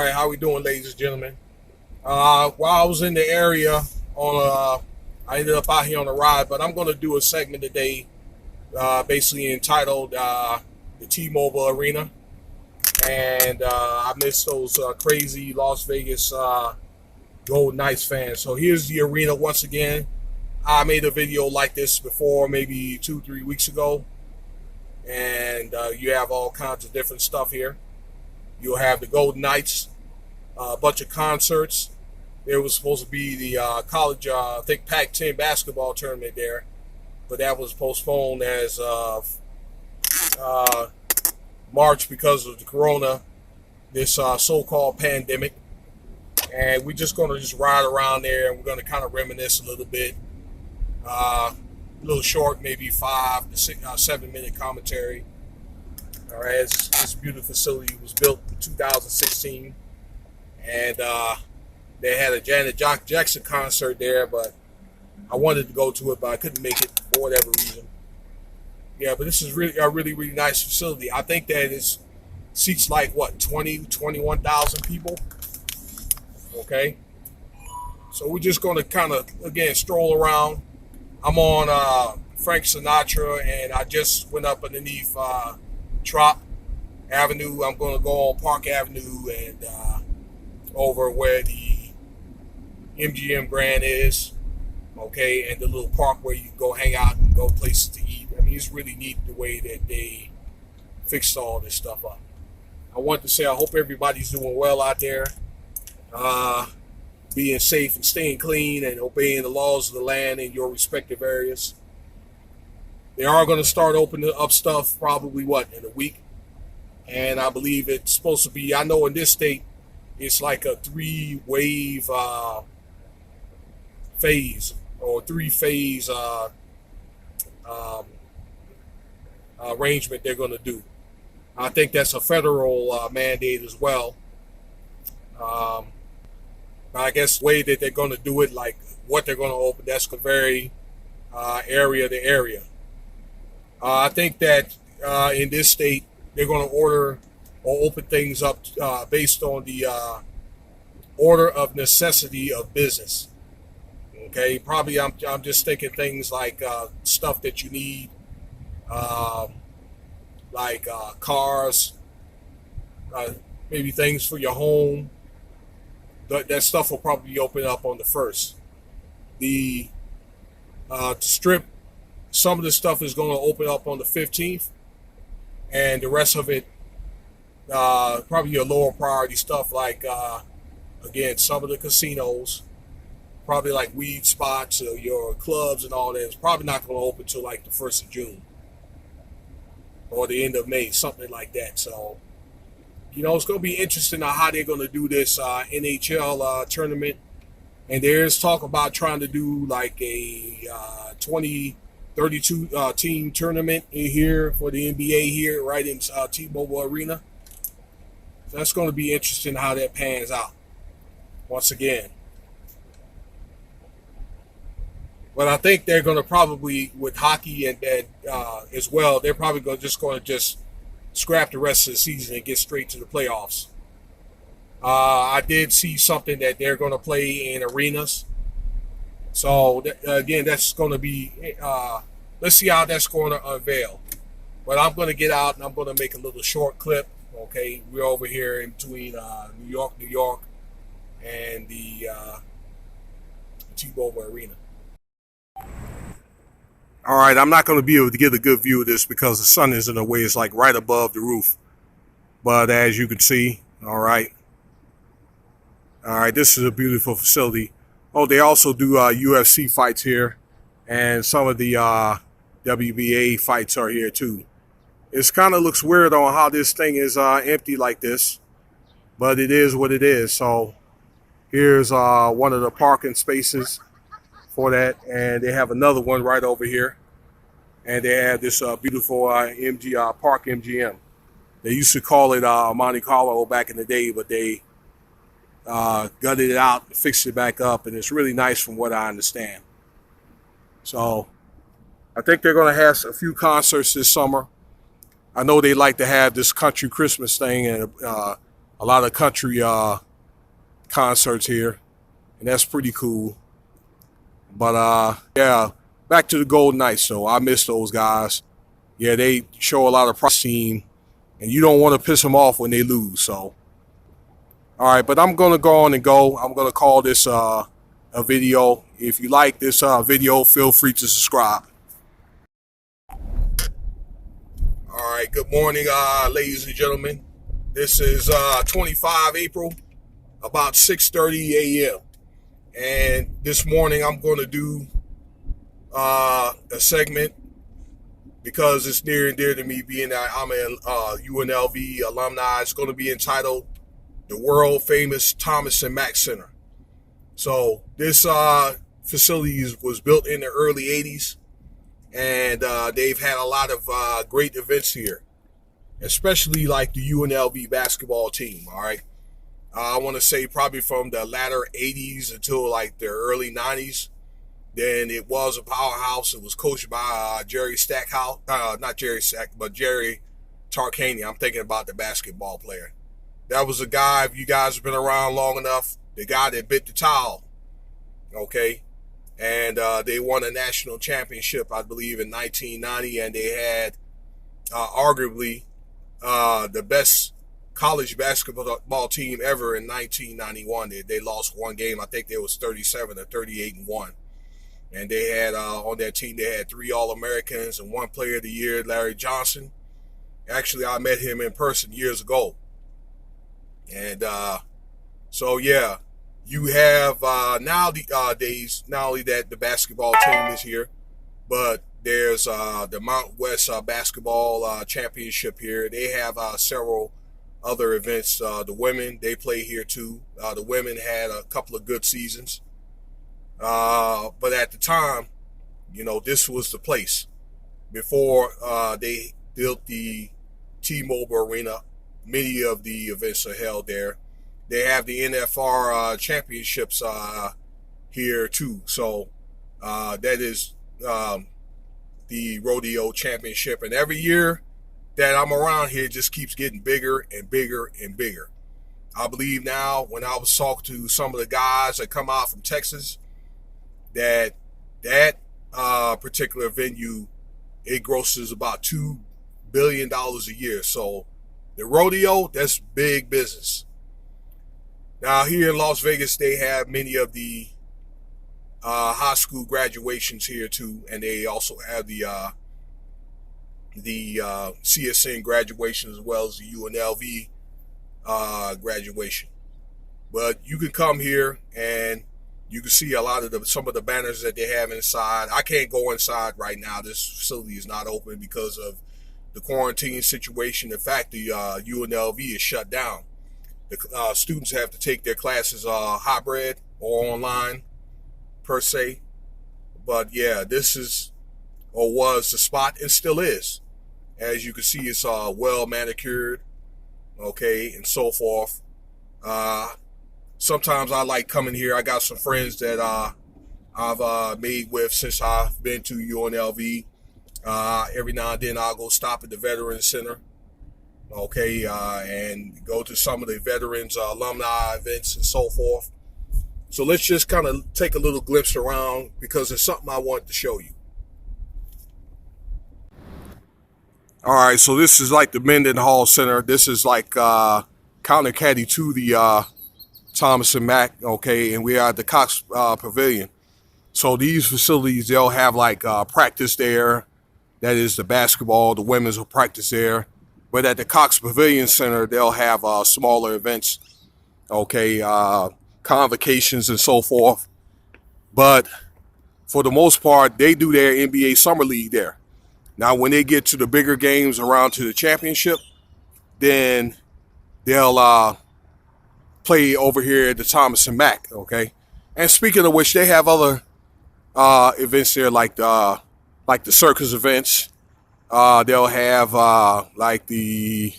All right, how we doing, ladies and gentlemen? While I was in the area I ended up out here on a ride, but I'm going to do a segment today, basically entitled "The T-Mobile Arena," and I miss those crazy Las Vegas Golden Knights fans. So here's the arena once again. I made a video like this before, maybe 2-3 weeks ago, and you have all kinds of different stuff here. You'll have the Golden Knights, a bunch of concerts. There was supposed to be the college, I think, Pac-10 basketball tournament there, but that was postponed as of March because of the corona, this so-called pandemic. And we're just going to just ride around there, and we're going to kind of reminisce a little bit. A little short, maybe 5 to 7 minute commentary. All right, this beautiful facility was built in 2016, and they had a Janet Jackson concert there, but I wanted to go to it, but I couldn't make it for whatever reason. Yeah, but this is really a really nice facility. I think that it seats like 21,000 people. Okay, so we're just going to kind of again stroll around. I'm on Frank Sinatra, and I just went up underneath Trop Avenue. I'm going to go on Park Avenue and over where the MGM Grand is, okay, and the little park where you can go hang out and go places to eat. I mean, it's really neat the way that they fixed all this stuff up. I want to say I hope everybody's doing well out there, being safe and staying clean and obeying the laws of the land in your respective areas. They are going to start opening up stuff probably in a week. And I believe it's supposed to be, I know in this state, it's like a 3-wave phase or 3-phase arrangement they're going to do. I think that's a federal mandate as well. I guess the way that they're going to do it, like what they're going to open, that's going to vary area to area. I think that in this state, they're going to order or open things up based on the order of necessity of business. Okay, probably I'm just thinking things like stuff that you need, like cars, maybe things for your home. That stuff will probably open up on the 1st. The strip, some of the stuff is going to open up on the 15th, and the rest of it, probably your lower priority stuff like, again, some of the casinos, probably like weed spots or your clubs and all that, is probably not going to open until like the 1st of June or the end of May, something like that. So, it's going to be interesting on how they're going to do this NHL tournament. And there's talk about trying to do like a 32 team tournament in here for the NBA here, right in T-Mobile Arena. So that's going to be interesting how that pans out once again. But I think they're going to probably, with hockey and as well, they're probably going to scrap the rest of the season and get straight to the playoffs. I did see something that they're going to play in arenas. So, again, that's going to be, let's see how that's going to unveil. But I'm going to get out and I'm going to make a little short clip. Okay, we're over here in between New York, and the T-Mobile Arena. All right, I'm not going to be able to get a good view of this because the sun is in a way. It's like right above the roof. But as you can see, all right, this is a beautiful facility. Oh, they also do UFC fights here, and some of the WBA fights are here too. It kind of looks weird on how this thing is empty like this, but it is what it is. So here's one of the parking spaces for that, and they have another one right over here, and they have this beautiful Park MGM. They used to call it Monte Carlo back in the day, but they gutted it out and fixed it back up, and it's really nice from what I understand. So I think they're going to have a few concerts this summer. I know they like to have this country Christmas thing, and a lot of country concerts here, and that's pretty cool. But yeah, back to the Golden Knights. So I miss those guys. Yeah, they show a lot of pride team, and you don't want to piss them off when they lose. So, all right, but I'm gonna go on and go. I'm gonna call this a video. If you like this video, feel free to subscribe. All right, good morning, ladies and gentlemen. This is 25 April, about 6:30 a.m. And this morning I'm going to do a segment because it's near and dear to me, being that I'm an UNLV alumni. It's going to be entitled The World Famous Thomas and Mack Center. So this facility was built in the early 80s, and they've had a lot of great events here, especially like the UNLV basketball team, all right? I want to say probably from the latter 80s until like the early 90s. Then it was a powerhouse. It was coached by Jerry Stackhouse, not Jerry Stack, but Jerry Tarkanian. I'm thinking about the basketball player. That was a guy, if you guys have been around long enough, the guy that bit the towel, okay? And they won a national championship, I believe, in 1990, and they had arguably the best college basketball team ever in 1991. They lost one game. I think they was 37 or 38-1. And they had on that team, they had 3 All-Americans and 1 Player of the Year, Larry Johnson. Actually, I met him in person years ago. And so, yeah, you have nowadays, not only that the basketball team is here, but there's the Mount West Basketball Championship here. They have several other events. The women, they play here too. The women had a couple of good seasons. But at the time, you know, this was the place. Before they built the T-Mobile Arena, many of the events are held there. They have the NFR championships here too. So that is the rodeo championship. And every year that I'm around here, it just keeps getting bigger and bigger and bigger. I believe now, when I was talking to some of the guys that come out from Texas, that particular venue, it grosses about $2 billion a year. So the rodeo, that's big business. Now here in Las Vegas, they have many of the high school graduations here too, and they also have the CSN graduation as well as the UNLV graduation. But you can come here and you can see a lot of some of the banners that they have inside. I can't go inside right now. This facility is not open because of the quarantine situation. In fact, the UNLV is shut down. The students have to take their classes hybrid or online per se. But yeah, this is or was the spot and still is. As you can see, it's well manicured, okay, and so forth. Sometimes I like coming here. I got some friends that I've made with since I've been to UNLV. Every now and then I'll go stop at the Veterans Center, okay, and go to some of the veterans alumni events and so forth. So let's just kind of take a little glimpse around because it's something I want to show you. All right, so this is like the Mendenhall Center. This is like counter caddy to the Thomas and Mack, okay, and we are at the Cox Pavilion. So these facilities, they'll have like practice there. That is the basketball, the women's will practice there. But at the Cox Pavilion Center, they'll have smaller events, okay, convocations and so forth. But for the most part, they do their NBA Summer League there. Now, when they get to the bigger games around to the championship, then they'll play over here at the Thomas and Mack, okay? And speaking of which, they have other events there like the circus events. They'll have like the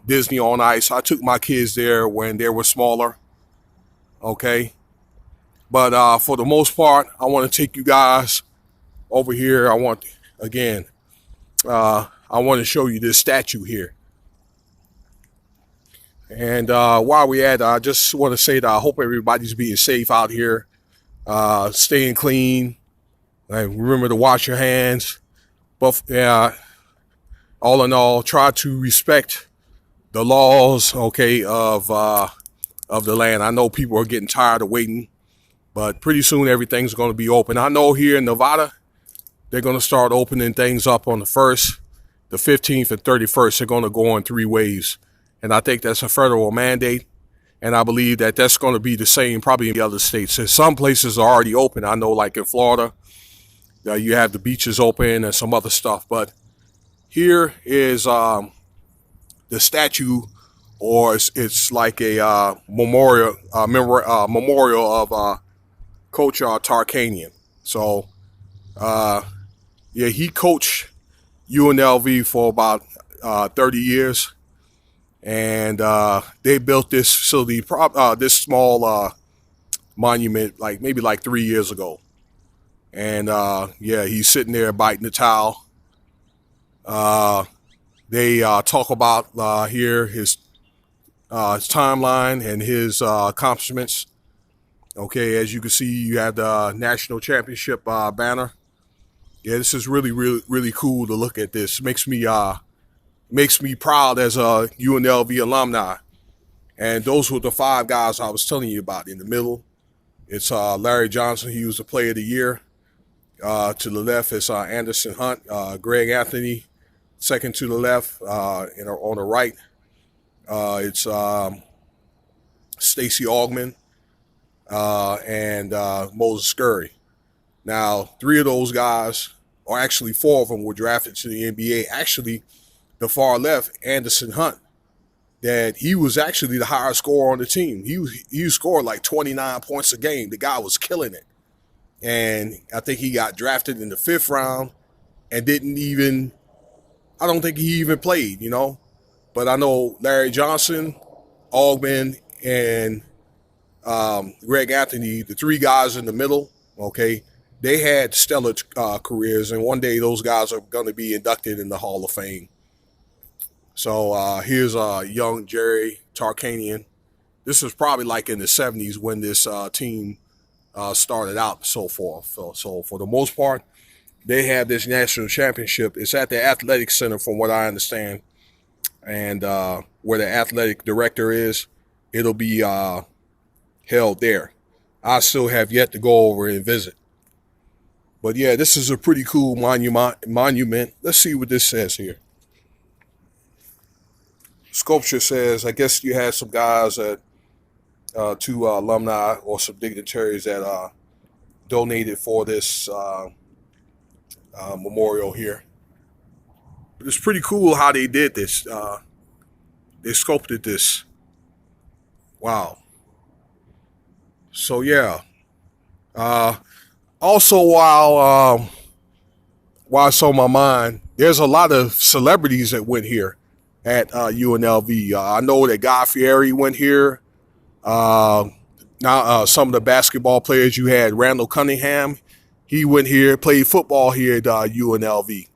Disney on Ice. I took my kids there when they were smaller, okay? But for the most part, I want to take you guys over here. I want to show you this statue here. And while we at, I just want to say that I hope everybody's being safe out here, staying clean. And remember to wash your hands. But all in all, try to respect the laws, okay, of the land. I know people are getting tired of waiting, but pretty soon everything's going to be open. I know here in Nevada, they're going to start opening things up on the 1st, the 15th, and 31st. They're going to go in 3 waves. And I think that's a federal mandate. And I believe that that's going to be the same probably in the other states. And some places are already open. I know like in Florida, you have the beaches open and some other stuff. But here is the statue, or it's like a memorial of Coach Tarkanian. So, yeah, he coached UNLV for about 30 years. And they built this facility, this small monument, maybe 3 years ago. And yeah, he's sitting there biting the towel. They talk about here his timeline and his accomplishments. Okay, as you can see, you have the national championship banner. Yeah, this is really, really, really cool to look at. This makes me proud as a UNLV alumni. And those were the 5 guys I was telling you about in the middle. It's Larry Johnson. He was the player of the year. To the left is Anderson Hunt, Greg Anthony. Second to the left, on the right, it's Stacey Augmon and Moses Scurry. Now, 3 of those guys, or actually 4 of them, were drafted to the NBA. Actually, the far left, Anderson Hunt, that he was actually the highest scorer on the team. He scored 29 points a game. The guy was killing it. And I think he got drafted in the 5th round and I don't think he even played, But I know Larry Johnson, Augmon, and Greg Anthony, the 3 guys in the middle, okay, they had stellar careers. And one day those guys are going to be inducted in the Hall of Fame. So here's young Jerry Tarkanian. This was probably in the 70s when this team started out and so forth. So for the most part, they have this national championship. It's at the athletic center from what I understand. And where the athletic director is, it'll be held there. I still have yet to go over and visit. But yeah, this is a pretty cool monument. Let's see what this says here. Sculpture says, I guess you had some guys that 2 alumni or some dignitaries that donated for this memorial here. But it's pretty cool how they did this. They sculpted this. Wow. So yeah. Also, while it's on my mind, there's a lot of celebrities that went here at UNLV. I know that Guy Fieri went here. Now, some of the basketball players, you had Randall Cunningham. He went here, played football here at UNLV,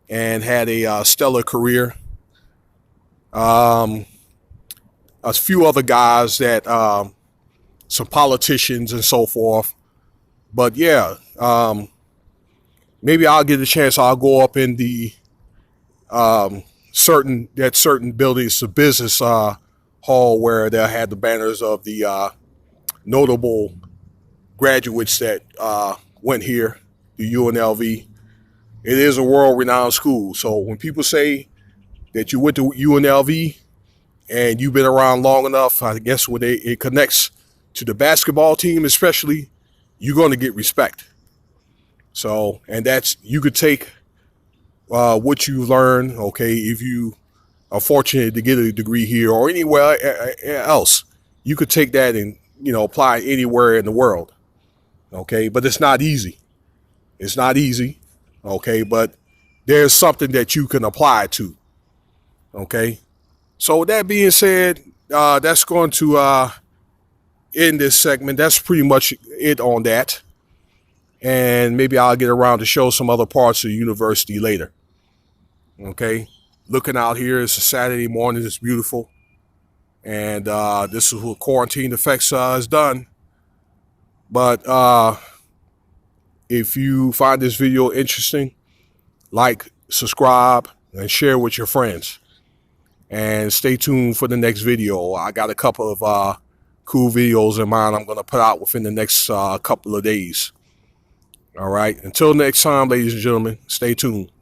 and had a stellar career. A few other guys that, some politicians and so forth. But yeah, maybe I'll get a chance. I'll go up in the certain buildings, the business hall, where they had the banners of the notable graduates that went here to UNLV. It is a world-renowned school. So when people say that you went to UNLV and you've been around long enough, I guess when it connects to the basketball team especially, you're going to get respect. So, and you could take what you learn, okay, if you are fortunate to get a degree here or anywhere else, you could take that and, apply it anywhere in the world, okay? But it's not easy. It's not easy, okay? But there's something that you can apply to, okay? So with that being said, that's going to end this segment. That's pretty much it on that. And maybe I'll get around to show some other parts of the university later. Okay. Looking out here, it's a Saturday morning. It's beautiful. And this is what quarantine effects is done. But if you find this video interesting, like, subscribe, and share with your friends. And stay tuned for the next video. I got a couple of cool videos in mind I'm going to put out within the next couple of days. All right. Until next time, ladies and gentlemen, stay tuned.